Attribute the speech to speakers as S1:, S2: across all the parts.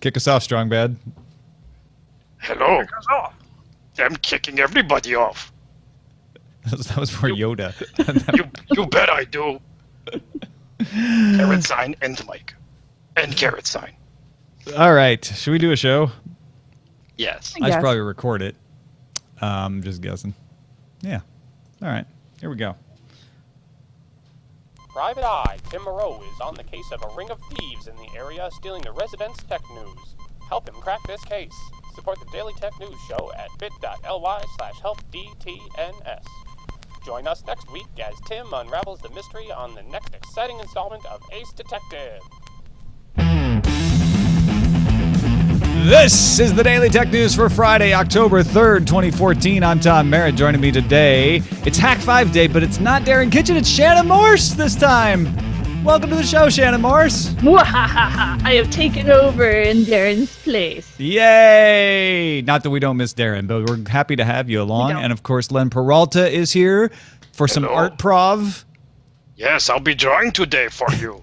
S1: Kick us off, Strong Bad.
S2: Hello. I'm kicking everybody off.
S1: That was for Yoda.
S2: You bet I do. Carrot sign and mic. And carrot sign.
S1: All right. Should we do a show?
S2: Yes.
S1: I should probably record it. Just guessing. Yeah. All right. Here we go.
S3: Private Eye, Tim Moreau, is on the case of a ring of thieves in the area stealing the residents' tech news. Help him crack this case. Support the Daily Tech News Show at bit.ly/helpdtns. Join us next week as Tim unravels the mystery on the next exciting installment of Ace Detective.
S1: This is the Daily Tech News for Friday, October 3rd, 2014. I'm Tom Merritt. Joining me today, it's Hack 5 Day, but it's not Darren Kitchen, it's Shannon Morse this time. Welcome to the show, Shannon Morse.
S4: I have taken over in Darren's place.
S1: Yay! Not that we don't miss Darren, but we're happy to have you along. And of course, Len Peralta is here for some art prov.
S2: Yes, I'll be drawing today for you.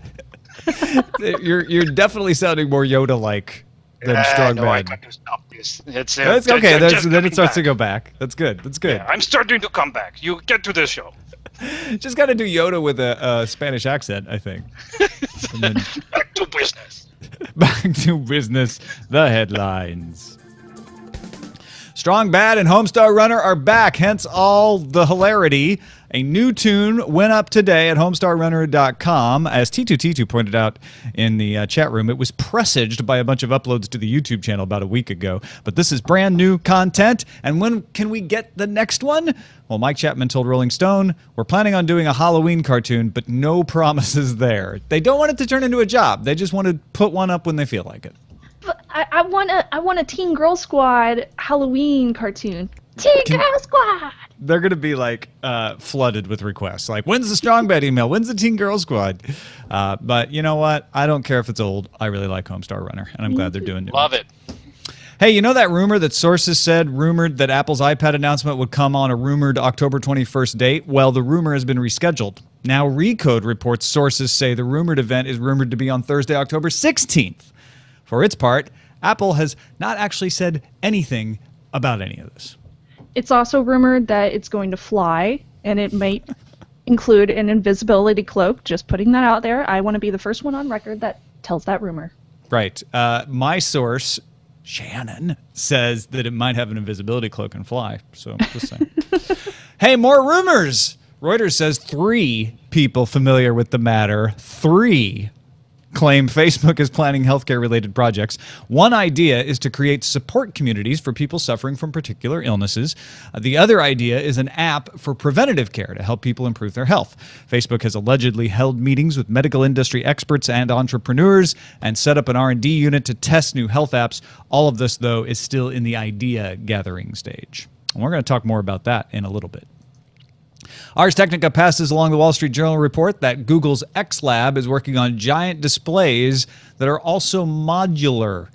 S1: You're definitely sounding more Yoda-like than Strong Bad.
S2: I got to stop this. It's
S1: okay. Then it starts to go back. That's good. That's good.
S2: Yeah, I'm starting to come back. You get to the show.
S1: Just got to do Yoda with a Spanish accent, I think. And then
S2: back to business.
S1: Back to business. The headlines. Strong Bad and Homestar Runner are back, hence all the hilarity. A new tune went up today at homestarrunner.com. As T2T2 pointed out in the chat room, it was presaged by a bunch of uploads to the YouTube channel about a week ago. But this is brand new content. And when can we get the next one? Well, Mike Chapman told Rolling Stone, we're planning on doing a Halloween cartoon, but no promises there. They don't want it to turn into a job. They just want to put one up when they feel like it.
S4: But I want a Teen Girl Squad Halloween cartoon. Teen Girl Squad!
S1: They're going to be like flooded with requests. Like, when's the Strong Bad email? When's the Teen Girl Squad? But you know what? I don't care if it's old. I really like Homestar Runner, and I'm glad they're doing it.
S2: Love it.
S1: Hey, you know that rumor that sources said rumored that Apple's iPad announcement would come on a rumored October 21st date? Well, the rumor has been rescheduled. Now, Recode reports sources say the rumored event is rumored to be on Thursday, October 16th. For its part, Apple has not actually said anything about any of this.
S4: It's also rumored that it's going to fly, and it might include an invisibility cloak. Just putting that out there. I want to be the first one on record that tells that rumor.
S1: Right. My source, Shannon, says that it might have an invisibility cloak and fly. So, just saying. Hey, more rumors! Reuters says 3 people familiar with the matter, 3 claim Facebook is planning healthcare-related projects. One idea is to create support communities for people suffering from particular illnesses. The other idea is an app for preventative care to help people improve their health. Facebook has allegedly held meetings with medical industry experts and entrepreneurs and set up an R&D unit to test new health apps. All of this, though, is still in the idea-gathering stage. And we're going to talk more about that in a little bit. Ars Technica passes along the Wall Street Journal report that Google's X Lab is working on giant displays that are also modular.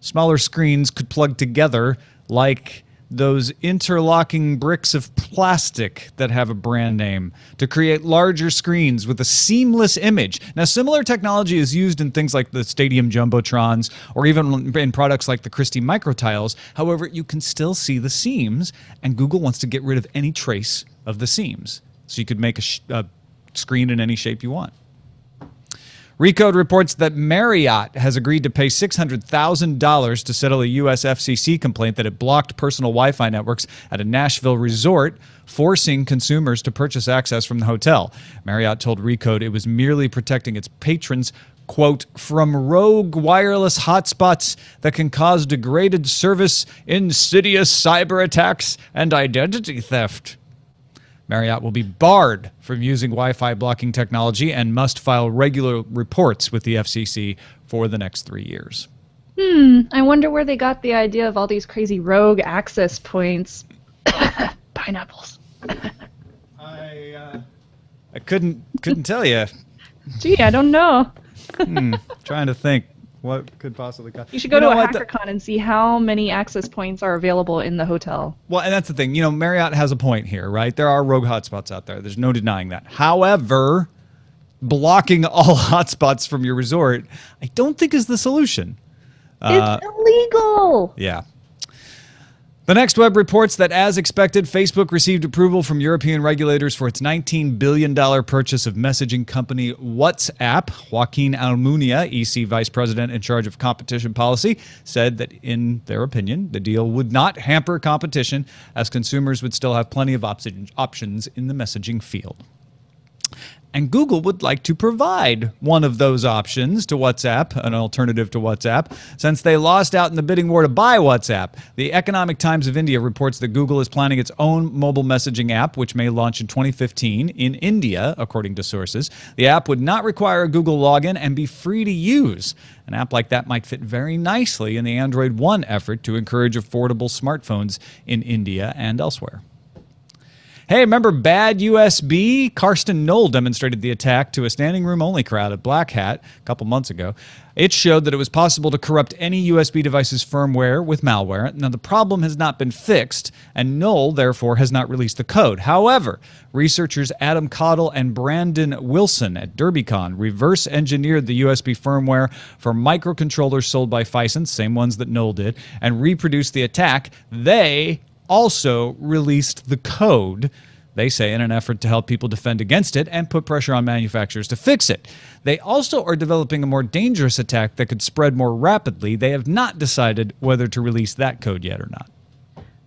S1: Smaller screens could plug together like those interlocking bricks of plastic that have a brand name to create larger screens with a seamless image. Now, similar technology is used in things like the Stadium Jumbotrons or even in products like the Christie Microtiles. However, you can still see the seams, and Google wants to get rid of any trace of the seams. So you could make a screen in any shape you want. Recode reports that Marriott has agreed to pay $600,000 to settle a U.S. FCC complaint that it blocked personal Wi-Fi networks at a Nashville resort, forcing consumers to purchase access from the hotel. Marriott told Recode it was merely protecting its patrons, quote, from rogue wireless hotspots that can cause degraded service, insidious cyber attacks, and identity theft. Marriott will be barred from using Wi-Fi blocking technology and must file regular reports with the FCC for the next 3 years.
S4: I wonder where they got the idea of all these crazy rogue access points. Pineapples.
S1: I couldn't tell you.
S4: Gee, I don't know.
S1: Trying to think what could possibly come.
S4: You should go to a HackerCon and see how many access points are available in the hotel.
S1: Well, and that's the thing. You know, Marriott has a point here, right? There are rogue hotspots out there. There's no denying that. However, blocking all hotspots from your resort, I don't think is the solution.
S4: It's illegal.
S1: Yeah. The Next Web reports that, as expected, Facebook received approval from European regulators for its $19 billion purchase of messaging company WhatsApp. Joaquin Almunia, EC Vice President in charge of competition policy, said that, in their opinion, the deal would not hamper competition, as consumers would still have plenty of options in the messaging field. And Google would like to provide one of those options to WhatsApp, an alternative to WhatsApp, since they lost out in the bidding war to buy WhatsApp. The Economic Times of India reports that Google is planning its own mobile messaging app, which may launch in 2015 in India, according to sources. The app would not require a Google login and be free to use. An app like that might fit very nicely in the Android One effort to encourage affordable smartphones in India and elsewhere. Hey, remember Bad USB? Karsten Knoll demonstrated the attack to a standing room only crowd at Black Hat a couple months ago. It showed that it was possible to corrupt any USB device's firmware with malware. Now, the problem has not been fixed, and Knoll, therefore, has not released the code. However, researchers Adam Cottle and Brandon Wilson at DerbyCon reverse engineered the USB firmware for microcontrollers sold by Phison, same ones that Knoll did, and reproduced the attack. They also released the code, they say, in an effort to help people defend against it and put pressure on manufacturers to fix it. They also are developing a more dangerous attack that could spread more rapidly. They have not decided whether to release that code yet or not.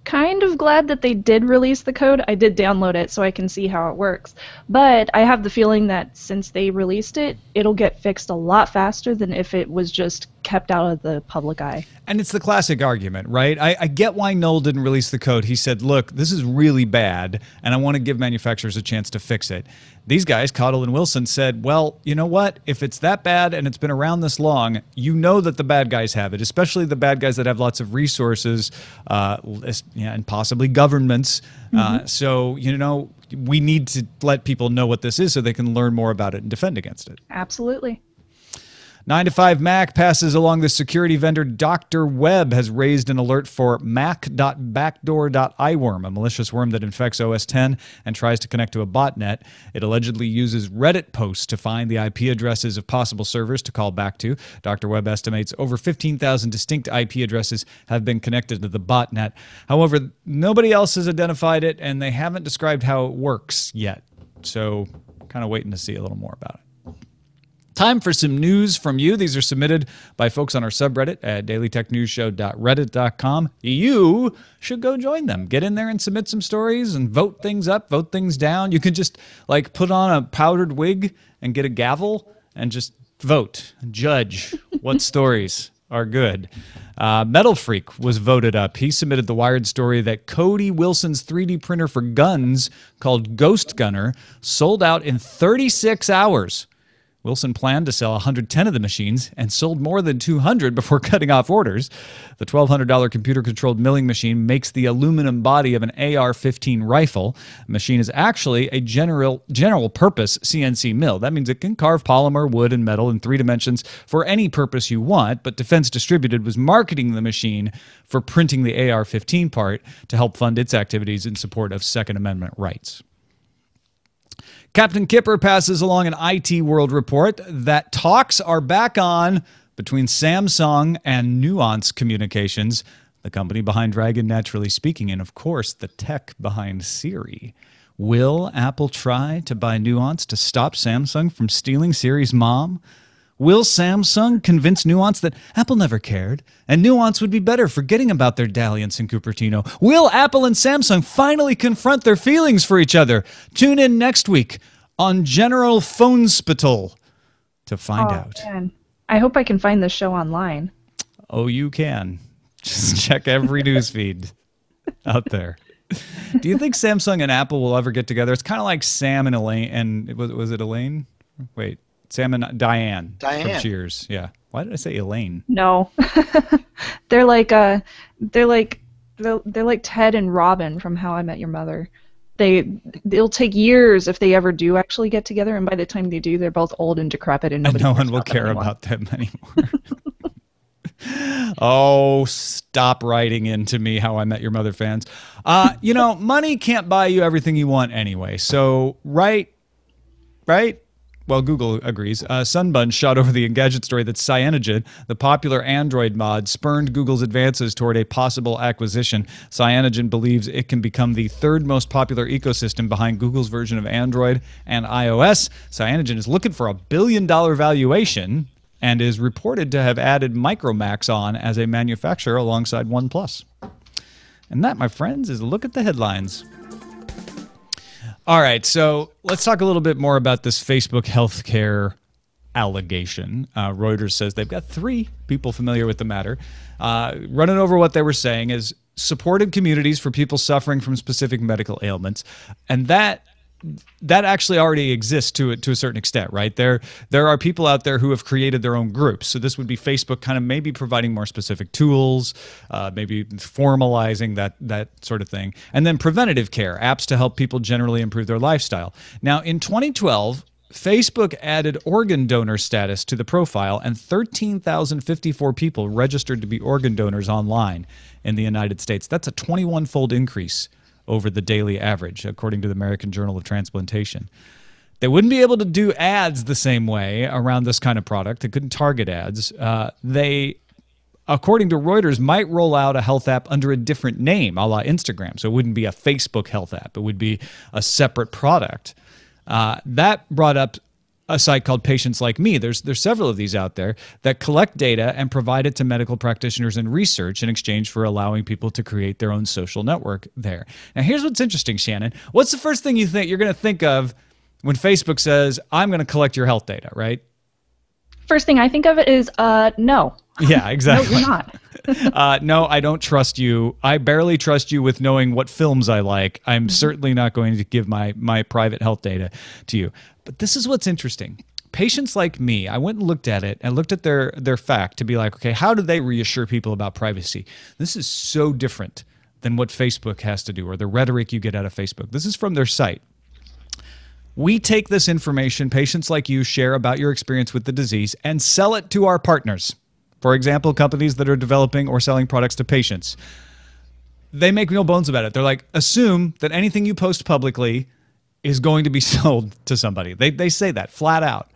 S4: Kind of glad that they did release the code. I did download it so I can see how it works. But I have the feeling that since they released it, it'll get fixed a lot faster than if it was just kept out of the public eye. And
S1: it's the classic argument, right? I get why Knoll didn't release the code. He said, look, this is really bad, and I want to give manufacturers a chance to fix it. These guys, Cottle and Wilson, said, well, you know what? If it's that bad and it's been around this long, you know that the bad guys have it, especially the bad guys that have lots of resources and possibly governments. So, you know, we need to let people know what this is so they can learn more about it and defend against it.
S4: Absolutely.
S1: 9 to 5 Mac passes along the security vendor Dr. Web has raised an alert for mac.backdoor.iworm, a malicious worm that infects OS X and tries to connect to a botnet. It allegedly uses Reddit posts to find the IP addresses of possible servers to call back to. Dr. Web estimates over 15,000 distinct IP addresses have been connected to the botnet. However, nobody else has identified it, and they haven't described how it works yet. So, kind of waiting to see a little more about it. Time for some news from you. These are submitted by folks on our subreddit at dailytechnewsshow.reddit.com. You should go join them. Get in there and submit some stories and vote things up, vote things down. You can just like put on a powdered wig and get a gavel and just vote, judge what stories are good. Metal Freak was voted up. He submitted the Wired story that Cody Wilson's 3D printer for guns called Ghost Gunner sold out in 36 hours. Wilson planned to sell 110 of the machines and sold more than 200 before cutting off orders. The $1,200 computer-controlled milling machine makes the aluminum body of an AR-15 rifle. The machine is actually a general-purpose CNC mill. That means it can carve polymer, wood, and metal in 3 dimensions for any purpose you want, but Defense Distributed was marketing the machine for printing the AR-15 part to help fund its activities in support of Second Amendment rights. Captain Kipper passes along an IT World report that talks are back on between Samsung and Nuance Communications, the company behind Dragon Naturally Speaking, and of course the tech behind Siri. Will Apple try to buy Nuance to stop Samsung from stealing Siri's mom? Will Samsung convince Nuance that Apple never cared and Nuance would be better forgetting about their dalliance in Cupertino? Will Apple and Samsung finally confront their feelings for each other? Tune in next week on General Phonespital to find out.
S4: Man. I hope I can find this show online.
S1: Oh, you can. Just check every newsfeed out there. Do you think Samsung and Apple will ever get together? It's kind of like Sam and Elaine. And was it Elaine? Wait. Sam and Diane from Cheers. Yeah. Why did I say Elaine?
S4: No. they're like Ted and Robin from How I Met Your Mother. They'll take years if they ever do actually get together, and by the time they do, they're both old and decrepit, and
S1: no one will care about them anymore. Oh, stop writing into me, How I Met Your Mother fans. You know, money can't buy you everything you want anyway. So, right? Well, Google agrees. Sunbun shot over the Engadget story that Cyanogen, the popular Android mod, spurned Google's advances toward a possible acquisition. Cyanogen believes it can become the third most popular ecosystem behind Google's version of Android and iOS. Cyanogen is looking for $1 billion valuation and is reported to have added Micromax on as a manufacturer alongside OnePlus. And that, my friends, is a look at the headlines. All right, so let's talk a little bit more about this Facebook healthcare allegation. Reuters says they've got 3 people familiar with the matter. Running over what they were saying is supported communities for people suffering from specific medical ailments, and that actually already exists to a certain extent, right? There are people out there who have created their own groups. So this would be Facebook kind of maybe providing more specific tools, maybe formalizing that sort of thing. And then preventative care, apps to help people generally improve their lifestyle. Now, in 2012, Facebook added organ donor status to the profile, and 13,054 people registered to be organ donors online in the United States. That's a 21-fold increase over the daily average, according to the American Journal of Transplantation. They wouldn't be able to do ads the same way around this kind of product. They couldn't target ads. They, according to Reuters, might roll out a health app under a different name, a la Instagram. So it wouldn't be a Facebook health app. It would be a separate product. That brought up a site called Patients Like Me. There's several of these out there that collect data and provide it to medical practitioners and research in exchange for allowing people to create their own social network there. Now, here's what's interesting, Shannon. What's the first thing you're going to think of when Facebook says, I'm going to collect your health data, right?
S4: First thing I think of is, no.
S1: Yeah, exactly.
S4: No, you're not.
S1: No, I don't trust you. I barely trust you with knowing what films I like. I'm certainly not going to give my private health data to you. But this is what's interesting. Patients Like Me, I went and looked at it and looked at their fact to be like, okay, how do they reassure people about privacy? This is so different than what Facebook has to do or the rhetoric you get out of Facebook. This is from their site. We take this information patients like you share about your experience with the disease and sell it to our partners. For example, companies that are developing or selling products to patients. They make no bones about it. They're like, assume that anything you post publicly is going to be sold to somebody. They say that flat out.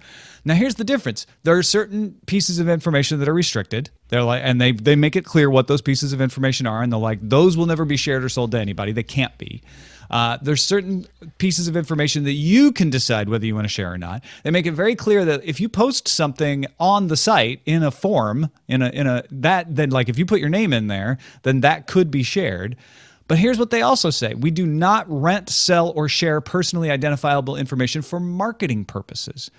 S1: Now, here's the difference. There are certain pieces of information that are restricted. They're like, and they make it clear what those pieces of information are, and they're like, those will never be shared or sold to anybody. They can't be. There's certain pieces of information that you can decide whether you want to share or not. They make it very clear that if you post something on the site in a form, then like if you put your name in there, then that could be shared. But here's what they also say. We do not rent, sell, or share personally identifiable information for marketing purposes.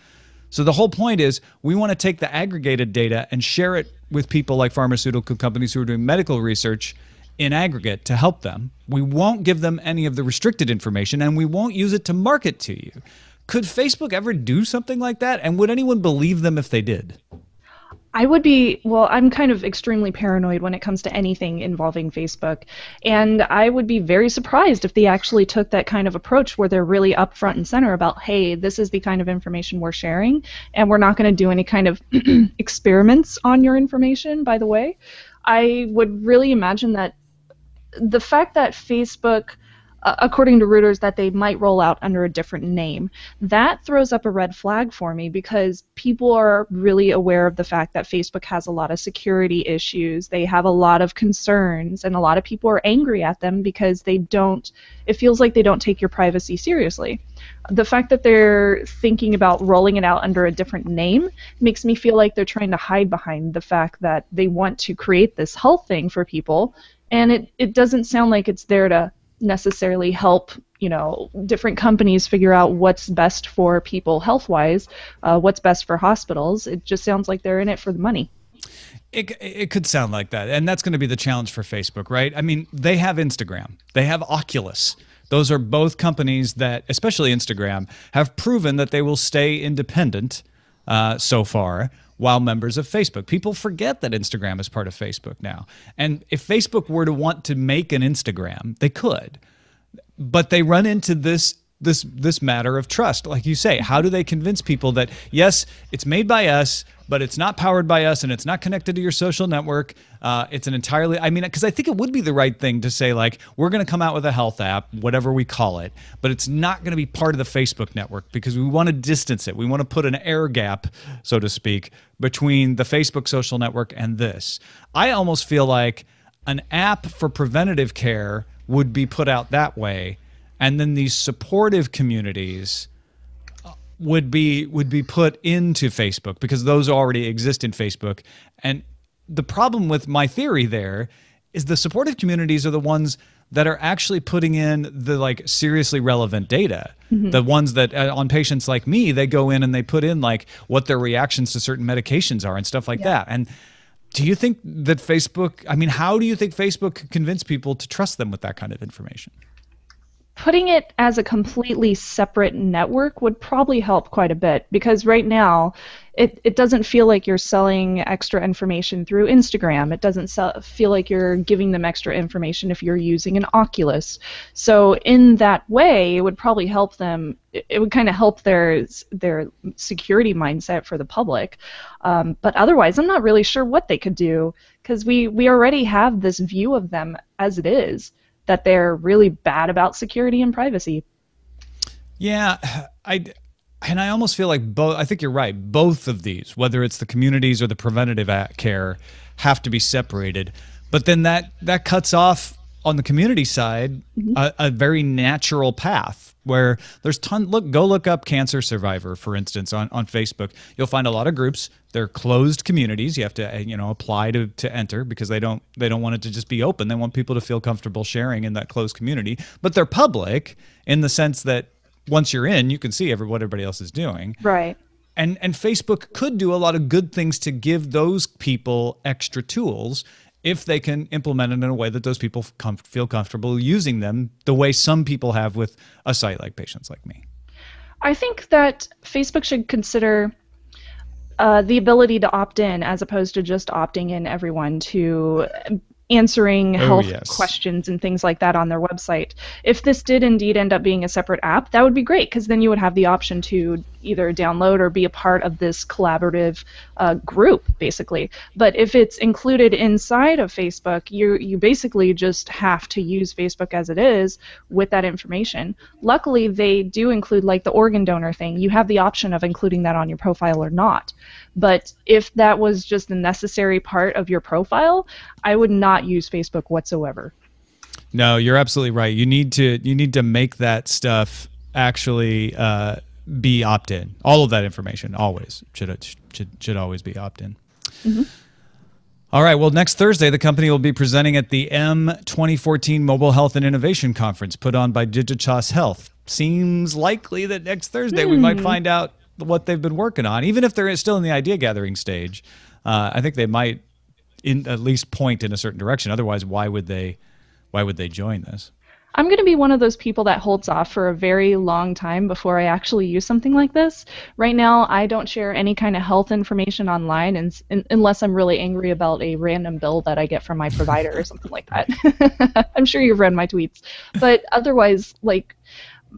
S1: So the whole point is we want to take the aggregated data and share it with people like pharmaceutical companies who are doing medical research in aggregate to help them. We won't give them any of the restricted information, and we won't use it to market to you. Could Facebook ever do something like that? And would anyone believe them if they did?
S4: I'm kind of extremely paranoid when it comes to anything involving Facebook, and I would be very surprised if they actually took that kind of approach where they're really up front and center about, hey, this is the kind of information we're sharing, and we're not going to do any kind of experiments on your information, by the way. I would really imagine that the fact that Facebook, according to Reuters, that they might roll out under a different name, that throws up a red flag for me because people are really aware of the fact that Facebook has a lot of security issues. They have a lot of concerns, and a lot of people are angry at them because it feels like they don't take your privacy seriously. The fact that they're thinking about rolling it out under a different name makes me feel like they're trying to hide behind the fact that they want to create this health thing for people, and it doesn't sound like it's there to necessarily help, different companies figure out what's best for people health-wise, what's best for hospitals. It just sounds like they're in it for the money.
S1: It could sound like that, and that's going to be the challenge for Facebook, right? I mean, they have Instagram. They have Oculus. Those are both companies that, especially Instagram, have proven that they will stay independent so far while members of Facebook. People forget that Instagram is part of Facebook now. And if Facebook were to want to make an Instagram, they could. But they run into this matter of trust. Like you say, how do they convince people that, yes, it's made by us, but it's not powered by us and it's not connected to your social network. It's an entirely, I mean, because I think it would be the right thing to say, like, we're going to come out with a health app, whatever we call it, but it's not going to be part of the Facebook network because we want to distance it. We want to put an air gap, so to speak, between the Facebook social network and this. I almost feel like an app for preventative care would be put out that way, and then these supportive communities would be put into Facebook because those already exist in Facebook. And the problem with my theory there is the supportive communities are the ones that are actually putting in the like seriously relevant data. The ones that on patients like me, they go in and they put in like what their reactions to certain medications are and stuff like that. And do you think that Facebook, I mean, how do you think Facebook could convince people to trust them with that kind of information?
S4: Putting it as a completely separate network would probably help quite a bit, because right now it doesn't feel like you're selling extra information through Instagram. It doesn't feel like you're giving them extra information if you're using an Oculus. So in that way, it would probably help them. It would kind of help their security mindset for the public. But otherwise, I'm not really sure what they could do, because we already have this view of them as it is, that they're really bad about security and privacy.
S1: Yeah, I almost feel like both. I think you're right. Both of these, whether it's the communities or the preventative care, have to be separated. But then that cuts off on the community side a very natural path where there's go look up Cancer Survivor, for instance, on Facebook. You'll find a lot of groups. They're closed communities. You have to apply to enter because they don't want it to just be open. They want people to feel comfortable sharing in that closed community. But they're public in the sense that once you're in, you can see what everybody else is doing.
S4: Right.
S1: And Facebook could do a lot of good things to give those people extra tools if they can implement it in a way that those people feel comfortable using them the way some people have with a site like Patients Like Me.
S4: I think that Facebook should consider the ability to opt in as opposed to just opting in everyone to answering health questions and things like that on their website. If this did indeed end up being a separate app, that would be great, because then you would have the option to either download or be a part of this collaborative group, basically. But if it's included inside of Facebook, you basically just have to use Facebook as it is with that information. Luckily, they do include like the organ donor thing. You have the option of including that on your profile or not. But if that was just a necessary part of your profile, I would not use Facebook whatsoever.
S1: No, you're absolutely right. You need to make that stuff actually be opt-in. All of that information always should always be opt-in. All right. Well, next Thursday, the company will be presenting at the M 2014 Mobile Health and Innovation Conference put on by Digitas Health. Seems likely that next Thursday we might find out what they've been working on, even if they're still in the idea gathering stage. I think they might at least point in a certain direction. Otherwise, why would they join this?
S4: I'm going to be one of those people that holds off for a very long time before I actually use something like this. Right now, I don't share any kind of health information online unless I'm really angry about a random bill that I get from my provider or something like that. I'm sure you've read my tweets. But otherwise, like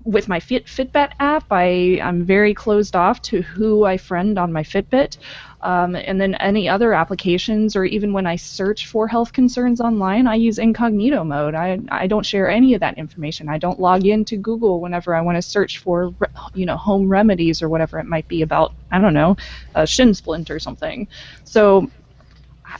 S4: with my Fitbit app, I'm very closed off to who I friend on my Fitbit. And then any other applications, or even when I search for health concerns online, I use incognito mode. I don't share any of that information. I don't log into Google whenever I want to search for, home remedies or whatever it might be about, I don't know, a shin splint or something. So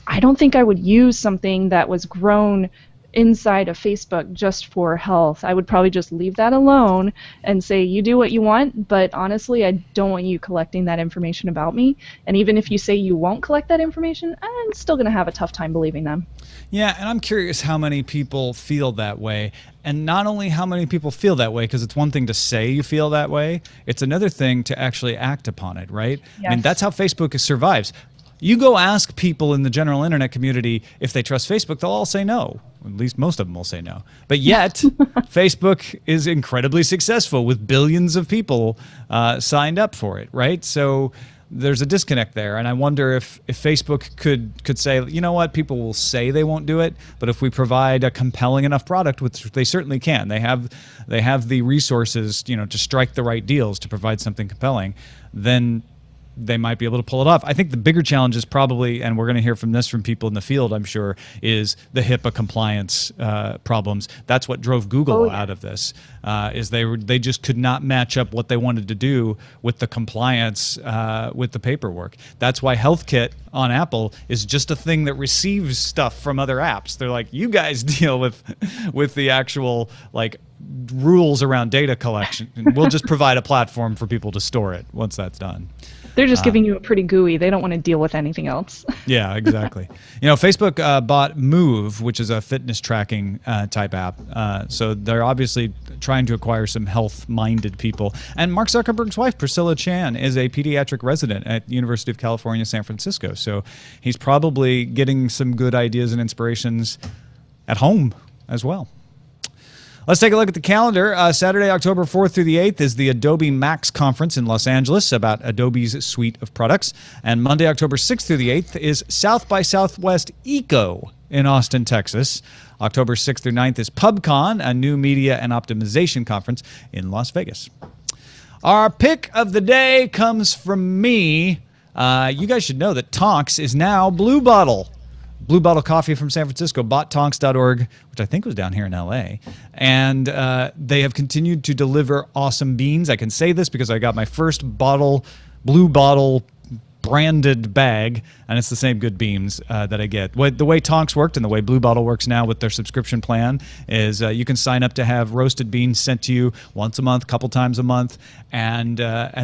S4: I don't think I would use something that was grown inside of Facebook just for health. I would probably just leave that alone and say, you do what you want, but honestly, I don't want you collecting that information about me. And even if you say you won't collect that information, I'm still going to have a tough time believing them.
S1: Yeah, and I'm curious how many people feel that way. And not only how many people feel that way, because it's one thing to say you feel that way, it's another thing to actually act upon it, right?
S4: Yes.
S1: I mean, that's how Facebook survives. You go ask people in the general internet community if they trust Facebook, they'll all say no. At least most of them will say no. But yet, Facebook is incredibly successful with billions of people signed up for it, right? So there's a disconnect there. And I wonder if Facebook could say, you know what, people will say they won't do it, but if we provide a compelling enough product, which they certainly can, they have the resources, to strike the right deals to provide something compelling, then they might be able to pull it off. I think the bigger challenge is probably, and we're going to hear from people in the field, I'm sure, is the HIPAA compliance problems. That's what drove Google out of this. Is they just could not match up what they wanted to do with the compliance with the paperwork. That's why HealthKit on Apple is just a thing that receives stuff from other apps. They're like, you guys deal with the actual like rules around data collection, and we'll just provide a platform for people to store it once that's done.
S4: They're just giving you a pretty GUI. They don't want to deal with anything else.
S1: Yeah, exactly. Facebook bought Move, which is a fitness tracking type app. So they're obviously trying to acquire some health-minded people. And Mark Zuckerberg's wife, Priscilla Chan, is a pediatric resident at University of California, San Francisco. So he's probably getting some good ideas and inspirations at home as well. Let's take a look at the calendar. Saturday, October 4th through the 8th is the Adobe Max Conference in Los Angeles about Adobe's suite of products. And Monday, October 6th through the 8th is South by Southwest Eco in Austin, Texas. October 6th through 9th is PubCon, a new media and optimization conference in Las Vegas. Our pick of the day comes from me. You guys should know that Tonks is now Blue Bottle. Blue Bottle Coffee from San Francisco bought Tonks.org, which I think was down here in L.A., and they have continued to deliver awesome beans. I can say this because I got my first Blue Bottle branded bag, and it's the same good beans that I get. The way Tonks worked and the way Blue Bottle works now with their subscription plan is you can sign up to have roasted beans sent to you once a month, couple times a month, and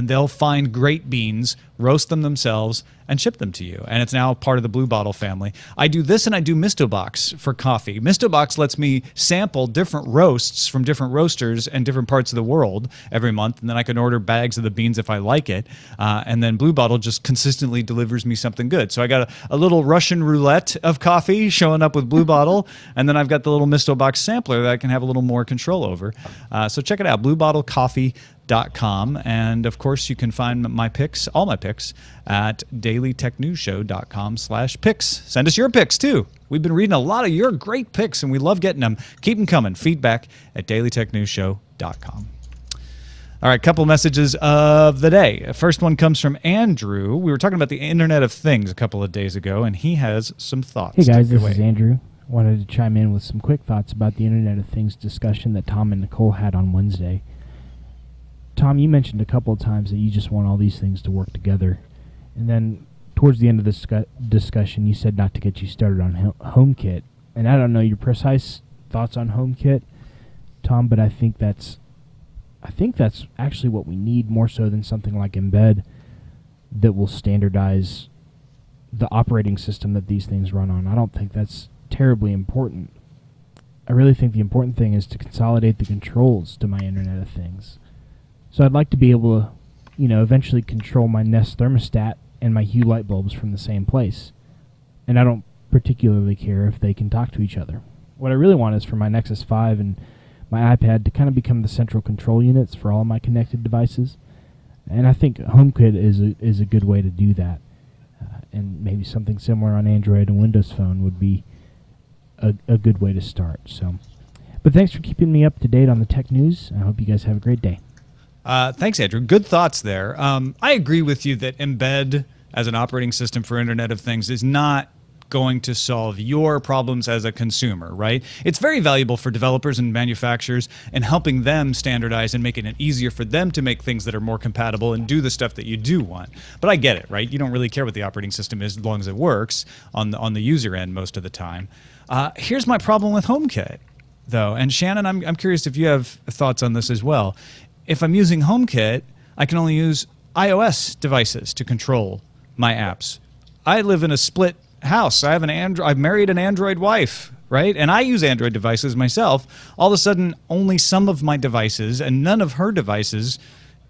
S1: they'll find great beans, roast them themselves, and ship them to you. And it's now part of the Blue Bottle family. I do this, and I do Mistobox for coffee. Mistobox lets me sample different roasts from different roasters and different parts of the world every month, and then I can order bags of the beans if I like it. And then Blue Bottle just consistently delivers me something good. So I got a little Russian roulette of coffee showing up with Blue Bottle, and then I've got the little Mistobox sampler that I can have a little more control over. So check it out, BlueBottleCoffee.com, and of course you can find my picks, all my picks, at dailytechnewsshow.com/picks. Send us your picks too. We've been reading a lot of your great picks and we love getting them. Keep them coming. Feedback at dailytechnewsshow.com. All right, couple messages of the day. First one comes from Andrew. We were talking about the Internet of Things a couple of days ago, and he has some thoughts.
S5: Hey guys, this is Andrew. Wanted to chime in with some quick thoughts about the Internet of Things discussion that Tom and Nicole had on Wednesday. Tom, you mentioned a couple of times that you just want all these things to work together. And then towards the end of this discussion, you said not to get you started on HomeKit. And I don't know your precise thoughts on HomeKit, Tom, but I think that's actually what we need more so than something like Embed that will standardize the operating system that these things run on. I don't think that's terribly important. I really think the important thing is to consolidate the controls to my Internet of Things. So I'd like to be able to, eventually control my Nest thermostat and my Hue light bulbs from the same place. And I don't particularly care if they can talk to each other. What I really want is for my Nexus 5 and my iPad to kind of become the central control units for all of my connected devices. And I think HomeKit is a good way to do that. And maybe something similar on Android and Windows Phone would be a good way to start. But thanks for keeping me up to date on the tech news. I hope you guys have a great day.
S1: Thanks, Andrew. Good thoughts there. I agree with you that Embed as an operating system for Internet of Things is not going to solve your problems as a consumer, right? It's very valuable for developers and manufacturers and helping them standardize and making it easier for them to make things that are more compatible and do the stuff that you do want. But I get it, right? You don't really care what the operating system is as long as it works on the user end most of the time. Here's my problem with HomeKit, though. And Shannon, I'm curious if you have thoughts on this as well. If I'm using HomeKit, I can only use iOS devices to control my apps. I live in a split house. I've married an Android wife, right? And I use Android devices myself. All of a sudden, only some of my devices and none of her devices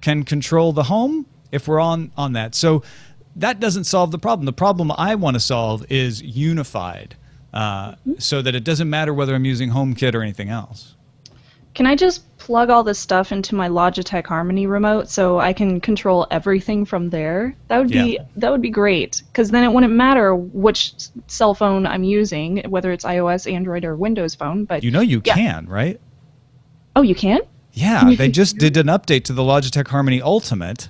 S1: can control the home if we're on that. So that doesn't solve the problem. The problem I want to solve is unified so that it doesn't matter whether I'm using HomeKit or anything else.
S4: Can I just plug all this stuff into my Logitech Harmony remote so I can control everything from there? That would be great, because then it wouldn't matter which cell phone I'm using, whether it's iOS, Android, or Windows Phone. But
S1: you can, right?
S4: Oh, you can?
S1: Yeah, they just did an update to the Logitech Harmony Ultimate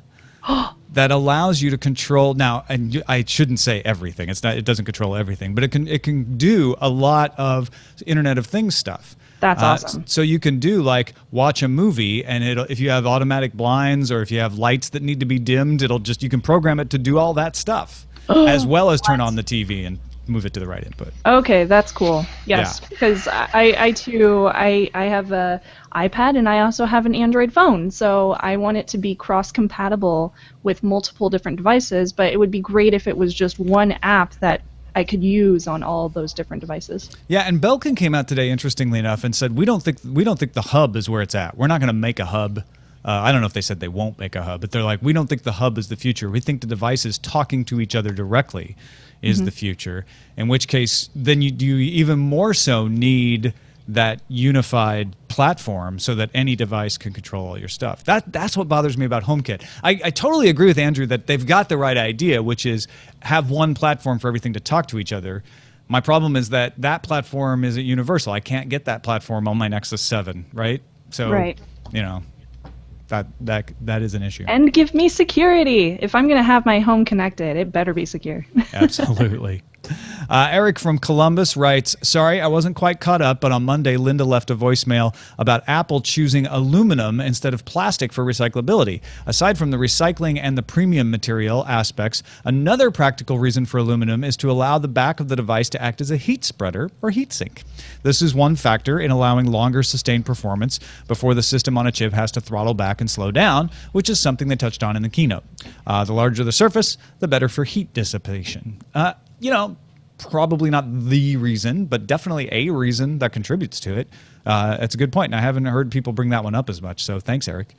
S1: that allows you to control now. And I shouldn't say everything. It doesn't control everything, but it can do a lot of Internet of Things stuff.
S4: That's awesome.
S1: So you can do like watch a movie, and if you have automatic blinds or if you have lights that need to be dimmed, you can program it to do all that stuff, as well as turn on the TV and move it to the right input.
S4: Okay, that's cool. Yes,
S1: Yeah.
S4: because I too have a iPad and I also have an Android phone, so I want it to be cross-compatible with multiple different devices. But it would be great if it was just one app that I could use on all those different devices.
S1: Yeah, and Belkin came out today, interestingly enough, and said we don't think the hub is where it's at. We're not going to make a hub. I don't know if they said they won't make a hub, but they're like, we don't think the hub is the future. We think the devices talking to each other directly is the future. In which case, then you even more so need that unified platform so that any device can control all your stuff. That's what bothers me about HomeKit. I totally agree with Andrew that they've got the right idea, which is have one platform for everything to talk to each other. My problem is that platform isn't universal. I can't get that platform on my Nexus 7, right? So,
S4: Right.
S1: you know, that is an issue.
S4: And give me security. If I'm going to have my home connected, it better be secure.
S1: Absolutely. Eric from Columbus writes, sorry, I wasn't quite caught up, but on Monday, Linda left a voicemail about Apple choosing aluminum instead of plastic for recyclability. Aside from the recycling and the premium material aspects, another practical reason for aluminum is to allow the back of the device to act as a heat spreader or heat sink. This is one factor in allowing longer sustained performance before the system on a chip has to throttle back and slow down, which is something they touched on in the keynote. The larger the surface, the better for heat dissipation. Probably not the reason, but definitely a reason that contributes to it. It's a good point, and I haven't heard people bring that one up as much, so thanks, Eric.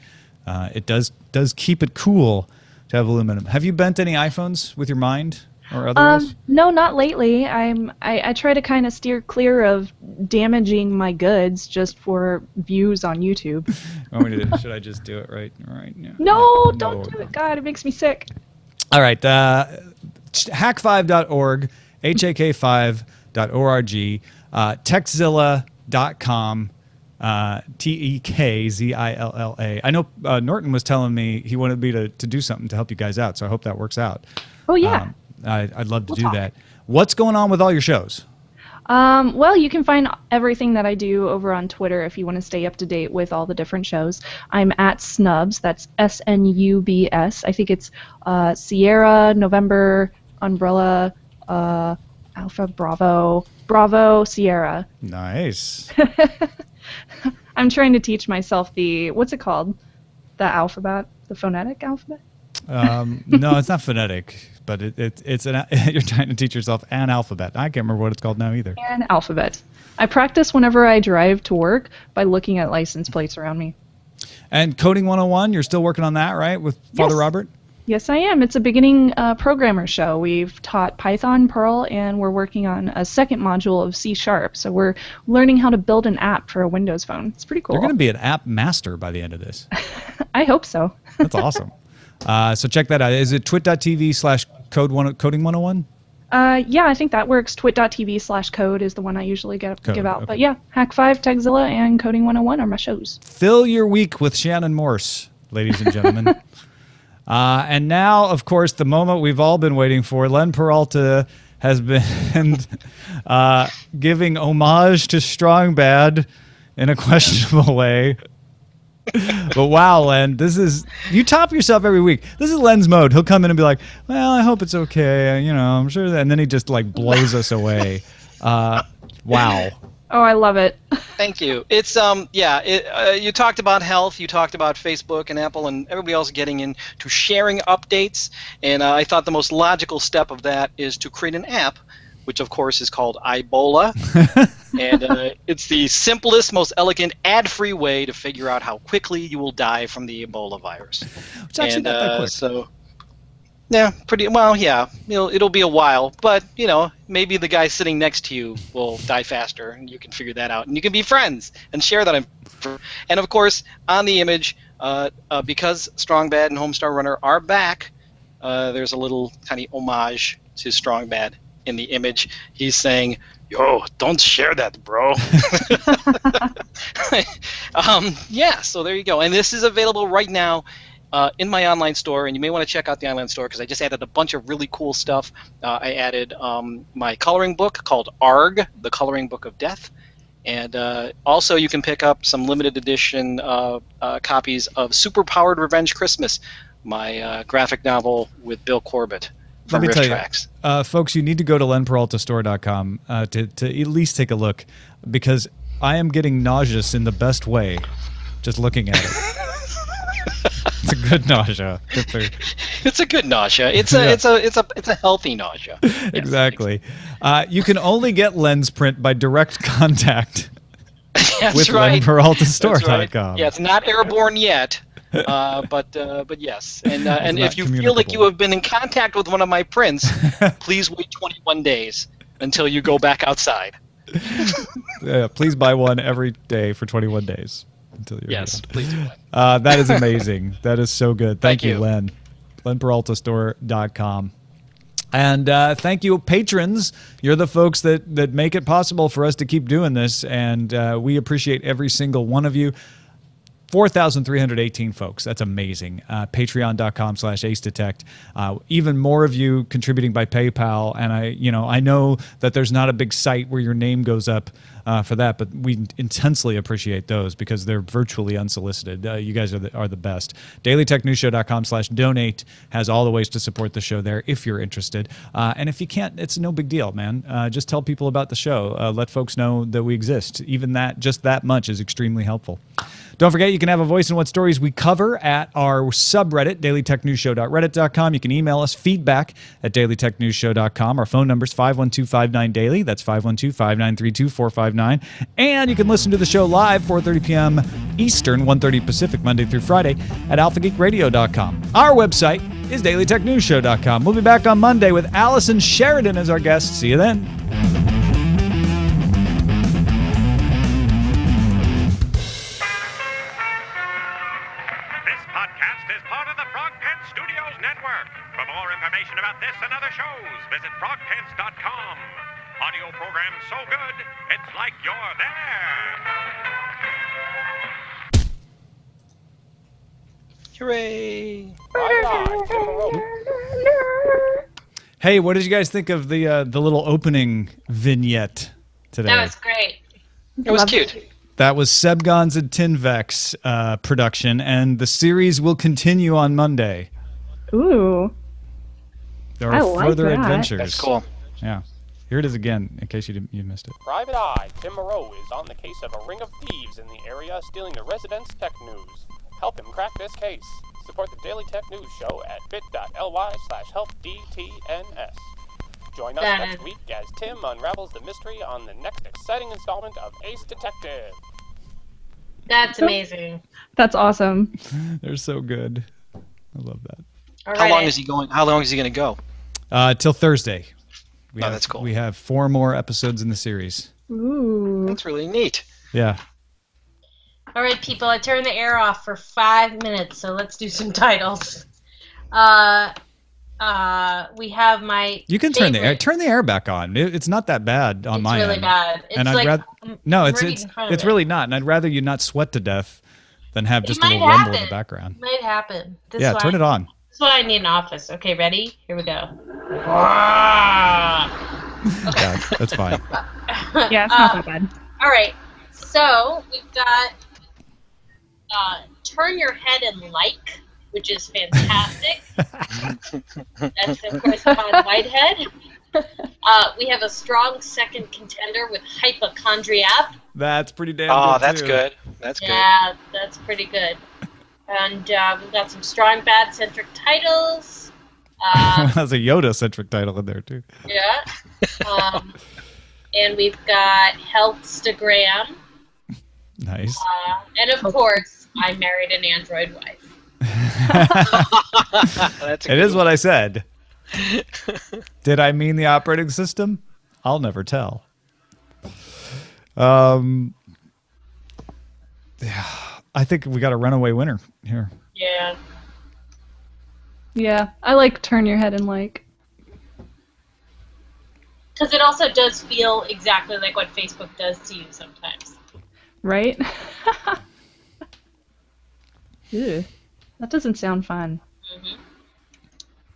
S1: It does keep it cool to have aluminum. Have you bent any iPhones with your mind or otherwise?
S4: No, not lately. I try to kind of steer clear of damaging my goods just for views on YouTube.
S1: Should I just do it right? Yeah.
S4: No, don't do it. God, it makes me sick.
S1: All right. Hack5.org, HAK5.org, techzilla.com, TEKZILLA. I know Norton was telling me he wanted me to do something to help you guys out, so I hope that works out.
S4: Oh, yeah.
S1: I'd love to
S4: We'll
S1: do
S4: talk.
S1: that. What's going on with all your shows?
S4: Well, you can find everything that I do over on Twitter if you want to stay up to date with all the different shows. I'm at Snubs. That's SNUBS. I think it's Sierra, November, Umbrella, Alpha, Bravo, Sierra.
S1: Nice.
S4: I'm trying to teach myself what's it called? The alphabet? The phonetic alphabet?
S1: No, it's not phonetic, but it's you're trying to teach yourself an alphabet. I can't remember what it's called now either.
S4: An alphabet. I practice whenever I drive to work by looking at license plates around me.
S1: And Coding 101, you're still working on that, right, with Father
S4: Yes.
S1: Robert?
S4: Yes, I am. It's a beginning programmer show. We've taught Python, Perl, and we're working on a second module of C#. So we're learning how to build an app for a Windows phone. It's pretty cool.
S1: You're going to be an app master by the end of this.
S4: I hope so.
S1: That's awesome. So check that out. Is it twit.tv/coding101?
S4: Yeah, I think that works. Twit.tv/code is the one I usually give out.
S1: okay.
S4: But yeah, Hack5, Tegzilla, and Coding 101 are my shows.
S1: Fill your week with Shannon Morse, ladies and gentlemen. And now, of course, the moment we've all been waiting for. Len Peralta has been giving homage to Strong Bad in a questionable way. But wow, Len, you top yourself every week. This is Len's mode. He'll come in and be like, well, I hope it's okay. I'm sure that. And then he just like blows us away. Wow.
S4: Oh, I love it.
S2: Thank you. It's you talked about health, you talked about Facebook and Apple and everybody else getting into sharing updates, and I thought the most logical step of that is to create an app, which of course is called iBola, and it's the simplest, most elegant, ad-free way to figure out how quickly you will die from the Ebola virus.
S1: It's actually not that quick.
S2: So, yeah, pretty well. Yeah, it'll be a while, but maybe the guy sitting next to you will die faster, and you can figure that out, and you can be friends and share that. And of course, on the image, because Strong Bad and Homestar Runner are back, there's a little tiny homage to Strong Bad in the image. He's saying, "Yo, don't share that, bro." Yeah, so there you go. And this is available right now in my online store, and you may want to check out the online store because I just added a bunch of really cool stuff. I added my coloring book called ARG, the Coloring Book of Death. And also you can pick up some limited edition copies of Superpowered Revenge Christmas, my graphic novel with Bill Corbett from
S1: Let me
S2: Riff
S1: tell
S2: Tracks.
S1: you, folks, you need to go to lenperaltastore.com to at least take a look, because I am getting nauseous in the best way just looking at it. It's a good nausea.
S2: It's a good nausea. It's a healthy nausea. Yes.
S1: Exactly. You can only get lens print by direct contact
S2: That's
S1: with
S2: right.
S1: lenperaltastore.com.
S2: That's right. Yeah, it's not airborne yet, but yes. And
S1: not
S2: if you feel like you have been in contact with one of my prints, please wait 21 days until you go back outside.
S1: Please buy one every day for 21 days. Until you're
S2: Yes,
S1: done.
S2: please do that.
S1: That is amazing. That is so good. Thank you,
S2: you.
S1: Len. lenperaltastore.com. And thank you, patrons. You're the folks that make it possible for us to keep doing this, and we appreciate every single one of you. 4,318 folks. That's amazing. Patreon.com/AceDetect. Even more of you contributing by PayPal. And I know that there's not a big site where your name goes up for that, but we intensely appreciate those because they're virtually unsolicited. You guys are the best. DailyTechNewsShow.com/donate has all the ways to support the show there if you're interested. And if you can't, it's no big deal, man. Just tell people about the show. Let folks know that we exist. Even that, just that much is extremely helpful. Don't forget, you can have a voice in what stories we cover at our subreddit, dailytechnewsshow.reddit.com. You can email us feedback at dailytechnewsshow.com. Our phone number is 512-59-DAILY. That's 512-593-2459. And you can listen to the show live, 4:30 p.m. Eastern, 1:30 Pacific, Monday through Friday at alphageekradio.com. Our website is dailytechnewsshow.com. We'll be back on Monday with Allison Sheridan as our guest. See you then.
S6: Information about this and other shows, visit frogpants.com. Audio program so good, it's like you're there.
S2: Hooray!
S1: Hey, what did you guys think of the little opening vignette today?
S7: That was great.
S2: It was cute.
S1: That was Sebgons and Tinvex production, and the series will continue on Monday.
S4: Ooh.
S1: There
S4: I
S1: are
S4: like
S1: further
S4: that.
S1: adventures.
S2: That's cool.
S1: Yeah. Here it is again, in case you missed it.
S3: Private Eye Tim Moreau is on the case of a ring of thieves in the area stealing the residents' tech news. Help him crack this case. Support the Daily Tech News Show at bit.ly/helpdtns. Join us next week as Tim unravels the mystery on the next exciting installment of Ace Detective.
S7: That's amazing.
S4: That's awesome.
S1: They're so good. I love that.
S2: How long is he going? How long is he going to go?
S1: Till Thursday.
S2: That's cool.
S1: We have 4 more episodes in the series.
S4: Ooh.
S2: That's really neat.
S1: Yeah.
S7: All right, people, I turned the air off for 5 minutes, so let's do some titles. We have my
S1: You can turn the air back on. It's not that bad on my end.
S7: It's really bad. It's
S1: and
S7: like
S1: it's really not. And I'd rather you not sweat to death than have just a little rumble in the background.
S7: It might happen.
S1: Turn it on.
S7: That's why I need an office. Okay, ready? Here we go.
S1: Okay. Yeah, that's fine.
S4: Yeah, it's not that bad.
S7: All right. So we've got Turn Your Head and Like, which is fantastic. That's, of course, Todd Whitehead. We have a strong second contender with Hypochondriac.
S1: That's pretty damn good,
S2: that's
S1: too.
S2: good. That's good.
S7: Yeah, that's pretty good. And we've got some strong bad-centric titles.
S1: That's a Yoda-centric title in there, too.
S7: Yeah. And we've got Healthstagram.
S1: Nice.
S7: And, of course, I married an android wife.
S1: It is what I said. Did I mean the operating system? I'll never tell. Yeah, I think we got a runaway winner here.
S7: Yeah.
S4: Yeah, I like Turn Your Head and Like.
S7: Because it also does feel exactly like what Facebook does to you sometimes.
S4: Right? Ew. That doesn't sound fun.
S7: Hmm.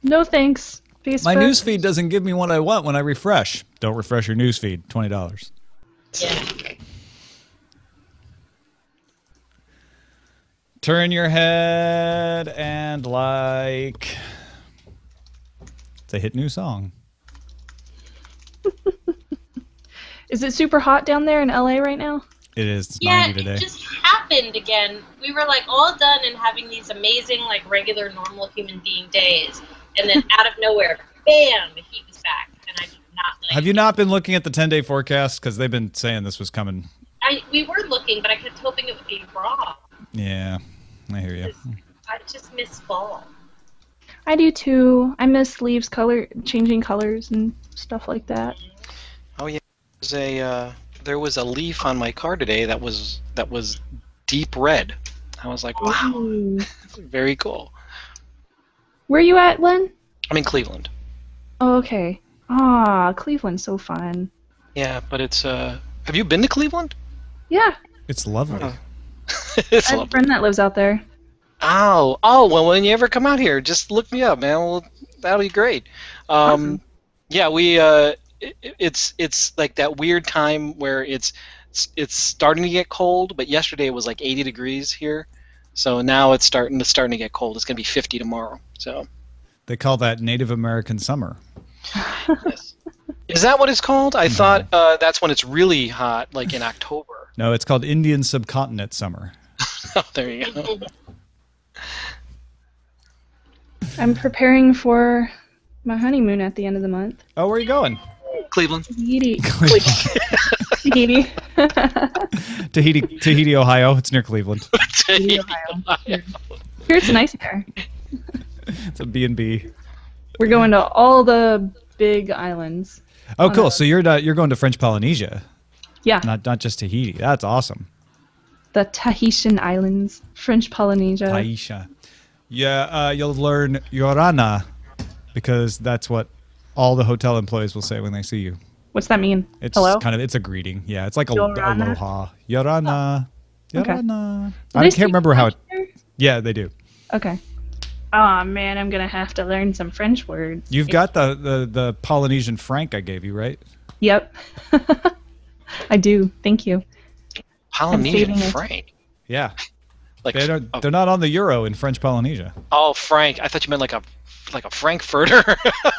S4: No thanks. Facebook.
S1: My news feed doesn't give me what I want when I refresh. Don't refresh your news feed. $20.
S7: Yeah.
S1: Turn your head and like. It's a hit new song.
S4: Is it super hot down there in LA right now?
S1: It is. It's
S7: Yeah,
S1: 90 today.
S7: it just happened again. We were like all done and having these amazing, like regular, normal human being days, and then out of nowhere, bam, the heat was back, and I did not like.
S1: Have you not been looking at the 10-day forecast? Because they've been saying this was coming.
S7: We were looking, but I kept hoping it would be wrong.
S1: Yeah, I hear you.
S7: I just miss fall.
S4: I do too. I miss leaves changing colors and stuff like that.
S2: Oh yeah, there was a leaf on my car today that was deep red. I was like, wow,
S4: Ooh.
S2: very cool.
S4: Where are you at, Len?
S2: I'm in Cleveland.
S4: Oh, okay. Ah, Cleveland's so fun.
S2: Yeah, but it's have you been to Cleveland?
S4: Yeah,
S1: It's lovely.
S2: Oh. It's
S4: I have a
S2: lovely.
S4: friend that lives out there.
S2: Oh, well, when you ever come out here, just look me up, man. Well, that'll be great.
S4: Awesome.
S2: Yeah, it's like that weird time where it's starting to get cold, but yesterday it was like 80 degrees here, so now it's starting to get cold. It's gonna be 50 tomorrow. So,
S1: They call that Native American summer.
S2: yes. Is that what it's called? I thought that's when it's really hot, like in October.
S1: No, it's called Indian subcontinent summer.
S2: Oh, there you go.
S4: I'm preparing for my honeymoon at the end of the month.
S1: Oh, where are you going?
S2: Cleveland.
S4: Tahiti. Tahiti.
S1: Tahiti, Ohio. It's near Cleveland.
S4: Tahiti, Ohio. Here it's nice there.
S1: It's a B&B.
S4: We're going to all the big islands.
S1: Oh,
S4: Oh,
S1: cool.
S4: no.
S1: So you're going to French Polynesia,
S4: Yeah,
S1: not just Tahiti. That's awesome.
S4: the Tahitian Islands, French Polynesia.
S1: Aisha. Yeah, you'll learn Yorana because that's what all the hotel employees will say when they see you.
S4: What's that mean?
S1: It's
S4: Hello?
S1: it's a greeting. Yeah, it's like a
S4: Yorana?
S1: aloha. Yorana.
S4: Okay.
S1: Yorana.
S4: Do
S1: I
S4: they
S1: can't
S4: speak
S1: remember how it.
S4: French there?
S1: Yeah, they do.
S4: Okay. Oh man, I'm gonna have to learn some French words.
S1: You've got the Polynesian franc I gave you, right?
S4: Yep. I do. Thank you.
S2: Polynesian
S4: saving it.
S2: franc.
S1: Yeah.
S2: Like
S1: They're not on the euro in French Polynesia.
S2: oh, franc. I thought you meant like a frankfurter.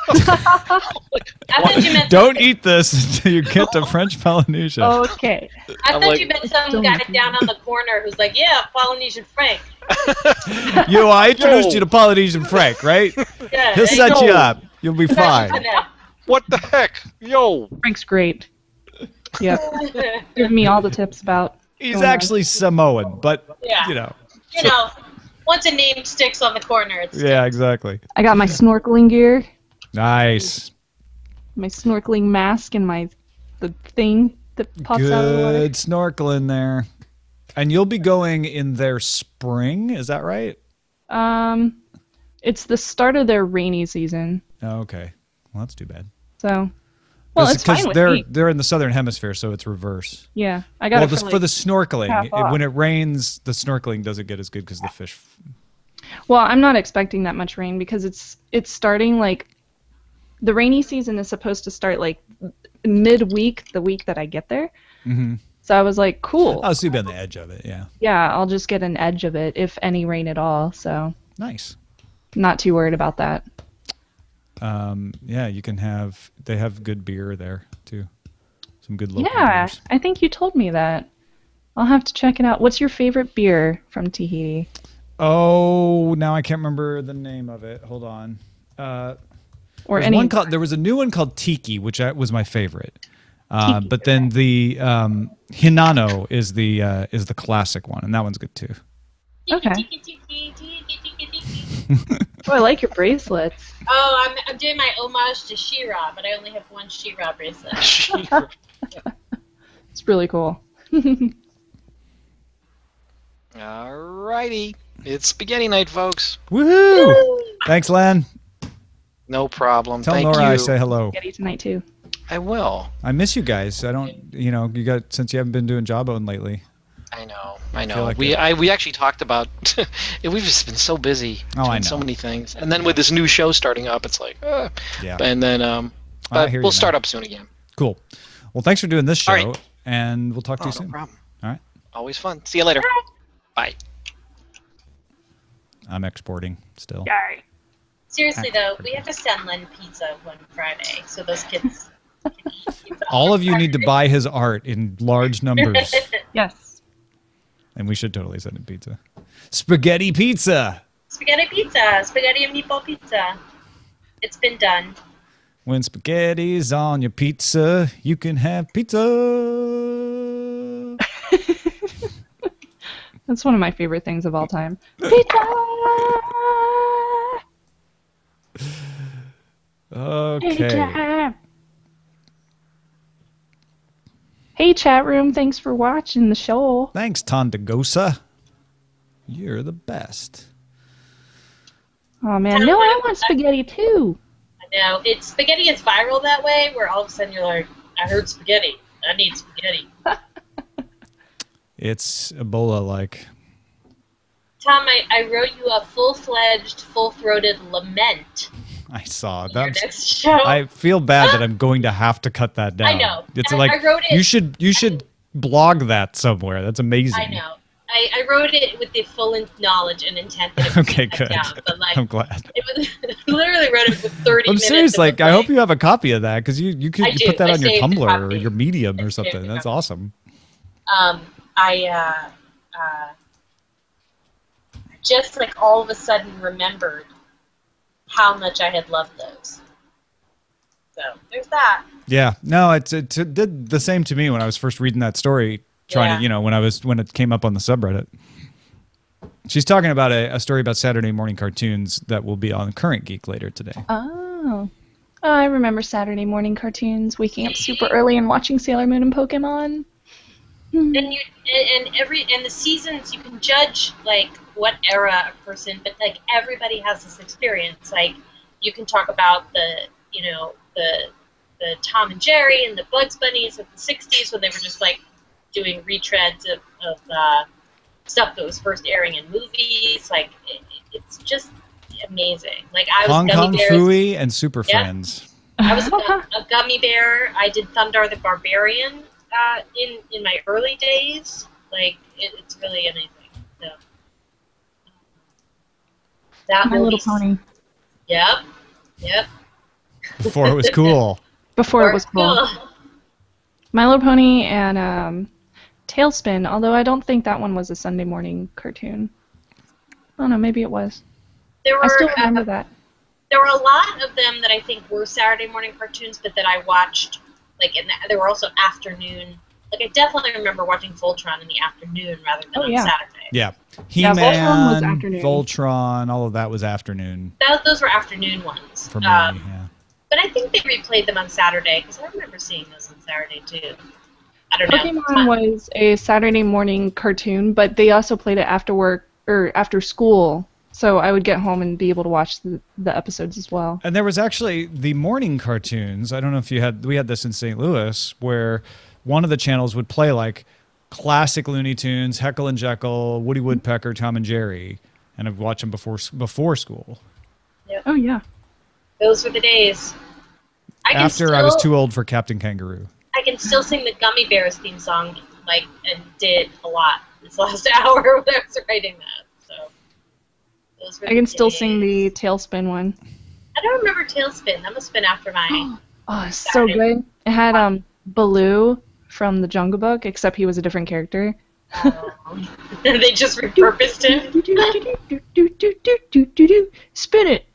S7: I thought you meant
S1: Don't eat this until you get to French Polynesia.
S4: Okay.
S7: I
S2: I'm
S7: thought
S2: like-
S7: you meant some guy down on the corner who's like, yeah, Polynesian Frank.
S1: I introduced you to Polynesian franc, right?
S7: Yeah,
S1: He'll
S7: there
S1: set
S7: go.
S1: you up. You'll be fine.
S2: What the heck? Yo.
S4: Frank's great. Yep. Giving me all the tips about.
S1: He's
S4: going on.
S1: actually Samoan, but
S7: Yeah.
S1: you know.
S7: You know, once a name sticks on the corner, it's
S1: Yeah, exactly.
S4: I got my snorkeling gear,
S1: Nice.
S4: my snorkeling mask, and the thing that pops out of the water.
S1: Good snorkeling there. And you'll be going in their spring, is that right?
S4: It's the start of their rainy season,
S1: Oh, okay. Well, that's too bad.
S4: so. Well, it's fine with me.
S1: they're in the southern hemisphere, so it's reverse.
S4: Yeah, I got
S1: Well,
S4: it
S1: for the snorkeling,
S4: half off.
S1: when it rains, the snorkeling doesn't get as good because the fish.
S4: Well, I'm not expecting that much rain because it's starting like the rainy season is supposed to start like midweek, the week that I get there.
S1: Mm-hmm.
S4: So I was like, cool.
S1: Oh, so you'll be on the edge of it, yeah.
S4: Yeah, I'll just get an edge of it if any rain at all. So
S1: Nice.
S4: not too worried about that.
S1: Yeah, you can have. They have good beer there too. Some good local
S4: Yeah,
S1: beers.
S4: I think you told me that. I'll have to check it out. What's your favorite beer from Tahiti?
S1: Oh, now I can't remember the name of it. Hold on.
S4: Or
S1: There's
S4: any?
S1: one there was a new one called Tiki, which was my favorite. But then the Hinano is the classic one, and that one's good too.
S4: Okay. Oh, I like your bracelets.
S7: Oh, I'm doing my homage to She-Ra, but I only have one She-Ra bracelet.
S4: It's really cool.
S2: Alrighty. It's spaghetti night, folks.
S1: Woohoo! Thanks, Len.
S2: No problem.
S1: Tell
S2: Thank
S1: Nora
S2: you.
S1: I say hello.
S4: Getty tonight too.
S2: I will.
S1: I miss you guys. I don't, since you haven't been doing Jawbone lately.
S2: I know.
S1: feel like
S2: we actually talked about. We've just been so busy
S1: Oh, I
S2: doing
S1: know.
S2: so many things, and then with this new show starting up, it's like,
S1: Yeah.
S2: And then,
S1: I
S2: but
S1: hear you,
S2: we'll start
S1: man.
S2: up soon again.
S1: Cool. Well, thanks for doing this show,
S2: All right.
S1: and we'll talk to
S2: Oh,
S1: you
S2: no
S1: soon.
S2: problem.
S1: All right.
S2: Always fun. See you later. Bye.
S1: I'm exporting still.
S7: Seriously though, we have to send Len pizza one Friday, so those kids can eat pizza.
S1: All of you need to buy his art in large numbers,
S4: Yes.
S1: and we should totally send him pizza. Spaghetti pizza.
S7: Spaghetti and meatball pizza. It's been done.
S1: When spaghetti's on your pizza, you can have pizza.
S4: That's one of my favorite things of all time. Pizza!
S1: Okay.
S4: Pizza! Hey, chat room. Thanks for watching the show.
S1: Thanks, Tondagosa. You're the best.
S4: Oh, man. No, I want spaghetti, too.
S7: I know. Spaghetti is viral that way, where all of a sudden you're like, I heard spaghetti. I need spaghetti.
S1: It's Ebola-like.
S7: Tom, I wrote you a full-fledged, full-throated lament
S1: I saw
S7: for your
S1: that.
S7: next show.
S1: I feel bad that I'm going to have to cut that down.
S7: I know.
S1: It's
S7: I
S1: like
S7: wrote it-
S1: you should blog that somewhere. That's amazing.
S7: I know. I wrote it with the full knowledge and intent that it would
S1: Okay,
S7: be cut
S1: good.
S7: down, but like,
S1: I'm glad.
S7: it was literally wrote it with 30
S1: I'm
S7: minutes.
S1: serious.
S7: of
S1: Like,
S7: the
S1: I hope
S7: play.
S1: you have a copy of that because you
S7: I do.
S1: put that
S7: I
S1: on your
S7: saved a
S1: Tumblr or
S7: copy.
S1: your Medium
S7: I
S1: or
S7: saved
S1: something.
S7: a
S1: That's
S7: copy.
S1: awesome.
S7: I just like all of a sudden remembered how much I had loved those. So there's that.
S1: Yeah. No, it did the same to me when I was first reading that story. Trying
S7: Yeah.
S1: to, when it came up on the subreddit. She's talking about a story about Saturday morning cartoons that will be on Current Geek later today.
S4: Oh. I remember Saturday morning cartoons, waking up super early and watching Sailor Moon and Pokemon.
S7: And the seasons you can judge like what era a person, but like everybody has this experience. Like you can talk about the Tom and Jerry and the Bugs Bunnies of the '60s when they were just like doing retreads of stuff that was first airing in movies. Like it's just amazing. Like I was
S1: Hong Kong
S7: Gummy Bears.
S1: Phooey and Super
S7: Yeah.
S1: Friends.
S7: I was a gummy bear. I did Thundar the Barbarian in my early days. Like it's really amazing. So that
S4: My Little
S7: movie-
S4: Pony.
S7: Yep.
S1: Before it was cool.
S4: Before it was cool. My Little Pony and Tailspin, although I don't think that one was a Sunday morning cartoon. I don't know, maybe it was.
S7: There were
S4: I still remember that.
S7: there were a lot of them that I think were Saturday morning cartoons, but that I watched like there were also afternoon. Like I definitely remember watching Voltron in the afternoon rather than on
S4: yeah.
S7: Saturday.
S1: Yeah.
S4: Yeah, Voltron was
S1: He-Man,
S4: afternoon.
S1: Voltron, all of that was afternoon
S7: Those were afternoon ones.
S1: for me. Yeah.
S7: But I think they replayed them on Saturday because I remember seeing those on Saturday too. I don't know.
S4: Pokemon was a Saturday morning cartoon, but they also played it after work or after school. So I would get home and be able to watch the episodes as well.
S1: And there was actually the morning cartoons. I don't know if we had this in St. Louis, where one of the channels would play like classic Looney Tunes, Heckle and Jekyll, Woody Woodpecker, Tom and Jerry, and I'd watch them before school.
S4: Oh, yeah.
S7: Those were the days.
S1: I was too old for Captain Kangaroo.
S7: I can still sing the Gummy Bears theme song, like, and did a lot this last hour when I was writing that. So those were
S4: I can
S7: the
S4: still
S7: days.
S4: sing the Tailspin one.
S7: I don't remember Tailspin. That must have been after my.
S4: Oh, it's so good. It had Baloo from the Jungle Book, except he was a different character.
S7: They just repurposed him.
S4: Spin it.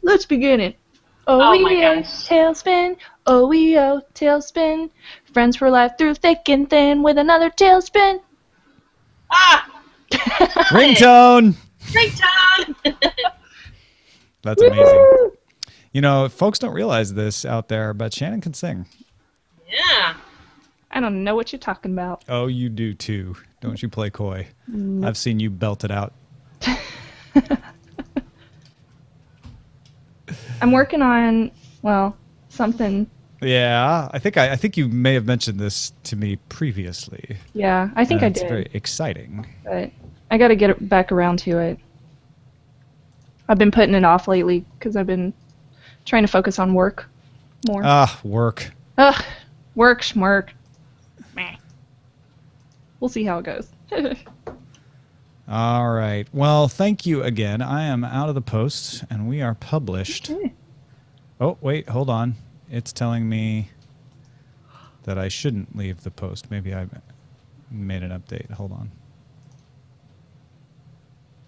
S4: Let's begin it.
S7: Oh my
S4: yeah,
S7: gosh.
S4: tailspin. Oh, tailspin. Friends for life through thick and thin with another tailspin.
S7: Ah!
S1: Ringtone!
S7: Ringtone!
S1: That's amazing. You know, folks don't realize this out there, but Shannon can sing.
S7: Yeah.
S4: I don't know what you're talking about.
S1: Oh, you do too. Don't you play coy. I've seen you belt it out.
S4: I'm working on, well, something
S1: Yeah, I think you may have mentioned this to me previously.
S4: Yeah, I think I
S1: It's
S4: did.
S1: very exciting.
S4: But I got to get back around to it. I've been putting it off lately because I've been trying to focus on work more.
S1: Work.
S4: Ugh, work, schmirk. Meh. We'll see how it goes.
S1: All right. Well, thank you again. I am out of the post, and we are published.
S4: Okay.
S1: Oh, wait, hold on. It's telling me that I shouldn't leave the post. Maybe I made an update. Hold on.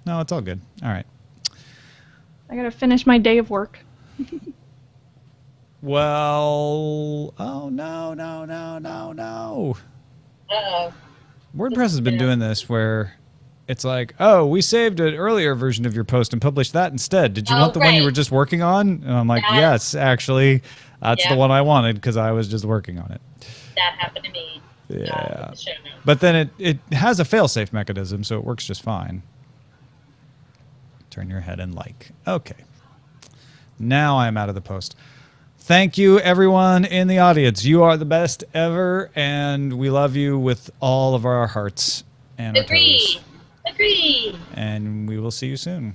S1: No, it's all good. All right.
S4: I got to finish my day of work.
S1: Well, oh, no.
S7: Uh-oh.
S1: WordPress has been doing this where it's like, oh, we saved an earlier version of your post and published that instead. Did you want the one you were just working on? And I'm like, yes, actually, that's the one I wanted because I was just working on it.
S7: That happened to me.
S1: Yeah.
S7: With the show notes.
S1: But then it has a fail-safe mechanism, so it works just fine. Turn your head and like. Okay. Now I'm out of the post. Thank you, everyone in the audience. You are the best ever, and we love you with all of our hearts and our toes.
S7: Agree.
S1: And we will see you soon.